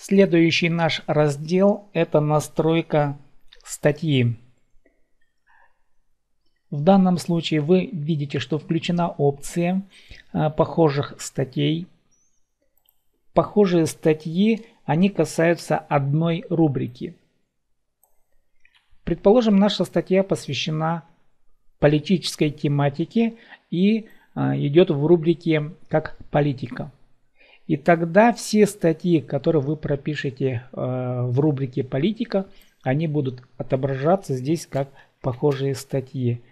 Следующий наш раздел – это настройка статьи. В данном случае вы видите, что включена опция похожих статей. Похожие статьи, они касаются одной рубрики. Предположим, наша статья посвящена политической тематике и идет в рубрике как политика. И тогда все статьи, которые вы пропишете в рубрике политика, они будут отображаться здесь как похожие статьи.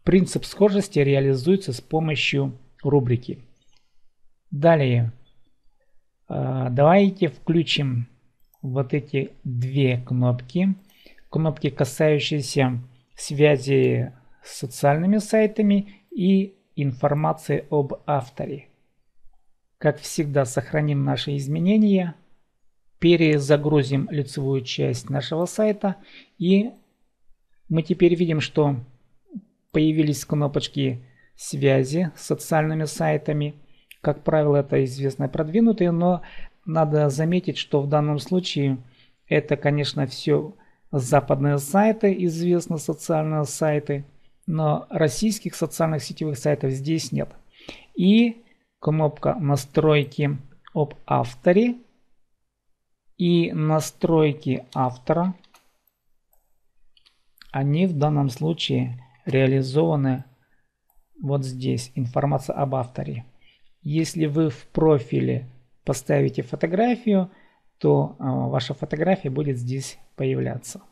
Принцип схожести реализуется с помощью рубрики. Далее, давайте включим вот эти две кнопки. Кнопки, касающиеся связи с социальными сайтами и информации об авторе. Как всегда, сохраним наши изменения, перезагрузим лицевую часть нашего сайта, и мы теперь видим, что появились кнопочки связи с социальными сайтами. Как правило, это известно продвинутые, но надо заметить, что в данном случае это, конечно, все западные сайты, известно социальные сайты, но российских социальных сетевых сайтов здесь нет. И кнопка настройки об авторе и настройки автора, они в данном случае реализованы вот здесь, информация об авторе. Если вы в профиле поставите фотографию, то ваша фотография будет здесь появляться.